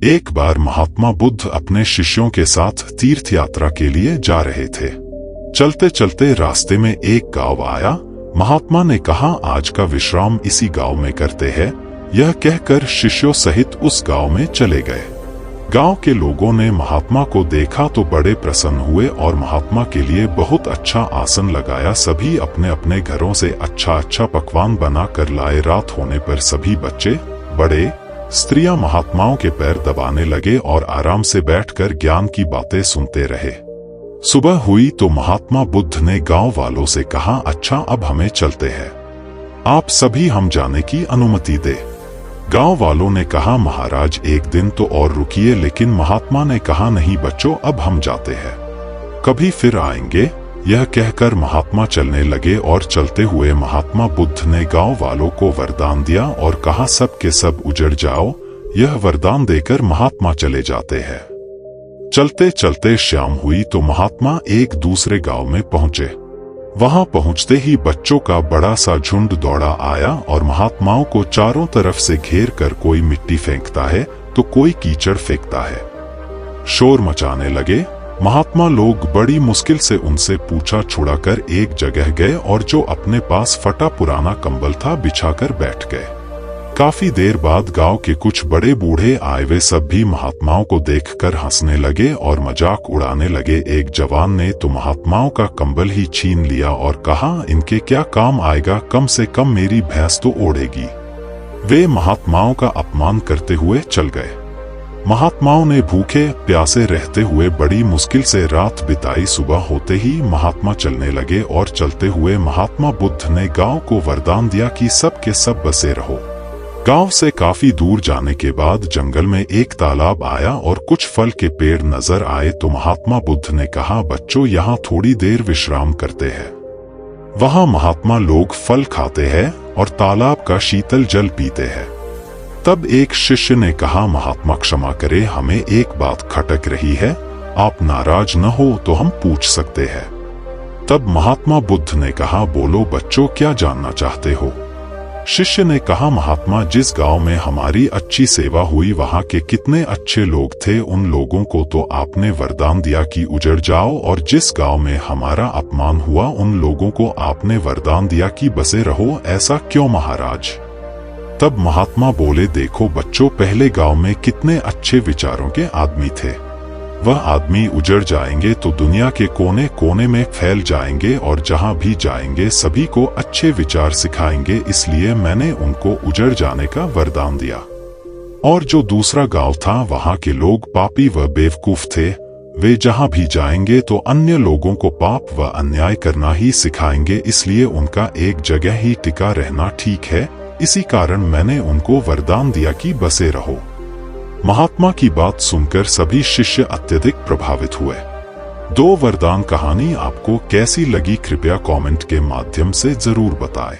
एक बार महात्मा बुद्ध अपने शिष्यों के साथ तीर्थ यात्रा के लिए जा रहे थे। चलते चलते रास्ते में एक गांव आया। महात्मा ने कहा, आज का विश्राम इसी गांव में करते हैं। यह कहकर शिष्यों सहित उस गांव में चले गए। गांव के लोगों ने महात्मा को देखा तो बड़े प्रसन्न हुए और महात्मा के लिए बहुत अच्छा आसन लगाया। सभी अपने अपने घरों से अच्छा अच्छा पकवान बना कर लाए। रात होने पर सभी बच्चे, बड़े, स्त्रियां महात्माओं के पैर दबाने लगे और आराम से बैठकर ज्ञान की बातें सुनते रहे। सुबह हुई तो महात्मा बुद्ध ने गांव वालों से कहा, अच्छा अब हमें चलते हैं, आप सभी हम जाने की अनुमति दे। गांव वालों ने कहा, महाराज एक दिन तो और रुकिए। लेकिन महात्मा ने कहा, नहीं बच्चों, अब हम जाते हैं, कभी फिर आएंगे। यह कहकर महात्मा चलने लगे और चलते हुए महात्मा बुद्ध ने गांव वालों को वरदान दिया और कहा, सब के सब उजड़ जाओ। यह वरदान देकर महात्मा चले जाते हैं। चलते चलते शाम हुई तो महात्मा एक दूसरे गांव में पहुंचे। वहां पहुंचते ही बच्चों का बड़ा सा झुंड दौड़ा आया और महात्माओं को चारों तरफ से घेर कर कोई मिट्टी फेंकता है तो कोई कीचड़ फेंकता है। शोर मचाने लगे। महात्मा लोग बड़ी मुश्किल से उनसे पूछा छुड़ाकर एक जगह गए और जो अपने पास फटा पुराना कंबल था बिछाकर बैठ गए। काफी देर बाद गांव के कुछ बड़े बूढ़े आए। वे सब भी महात्माओं को देखकर हंसने लगे और मजाक उड़ाने लगे। एक जवान ने तो महात्माओं का कंबल ही छीन लिया और कहा, इनके क्या काम आएगा, कम से कम मेरी भैंस तो ओढ़ेगी। वे महात्माओं का अपमान करते हुए चल गए। महात्माओं ने भूखे प्यासे रहते हुए बड़ी मुश्किल से रात बिताई। सुबह होते ही महात्मा चलने लगे और चलते हुए महात्मा बुद्ध ने गांव को वरदान दिया कि सब के सब बसे रहो। गांव से काफी दूर जाने के बाद जंगल में एक तालाब आया और कुछ फल के पेड़ नजर आए तो महात्मा बुद्ध ने कहा, बच्चों यहाँ थोड़ी देर विश्राम करते हैं। वहां महात्मा लोग फल खाते हैं और तालाब का शीतल जल पीते हैं। तब एक शिष्य ने कहा, महात्मा क्षमा करे, हमें एक बात खटक रही है, आप नाराज न हो तो हम पूछ सकते हैं। तब महात्मा बुद्ध ने कहा, बोलो बच्चों, क्या जानना चाहते हो। शिष्य ने कहा, महात्मा, जिस गांव में हमारी अच्छी सेवा हुई वहां के कितने अच्छे लोग थे। उन लोगों को तो आपने वरदान दिया कि उजड़ जाओ, और जिस गांव में हमारा अपमान हुआ उन लोगों को आपने वरदान दिया कि बसे रहो। ऐसा क्यों महाराज। तब महात्मा बोले, देखो बच्चों, पहले गांव में कितने अच्छे विचारों के आदमी थे। वह आदमी उजड़ जाएंगे तो दुनिया के कोने कोने में फैल जाएंगे और जहां भी जाएंगे सभी को अच्छे विचार सिखाएंगे। इसलिए मैंने उनको उजड़ जाने का वरदान दिया। और जो दूसरा गांव था वहां के लोग पापी व बेवकूफ थे। वे जहां भी जाएंगे तो अन्य लोगों को पाप व अन्याय करना ही सिखाएंगे। इसलिए उनका एक जगह ही टिका रहना ठीक है। इसी कारण मैंने उनको वरदान दिया कि बसे रहो। महात्मा की बात सुनकर सभी शिष्य अत्यधिक प्रभावित हुए। दो वरदान कहानी आपको कैसी लगी कृपया कमेंट के माध्यम से जरूर बताएं।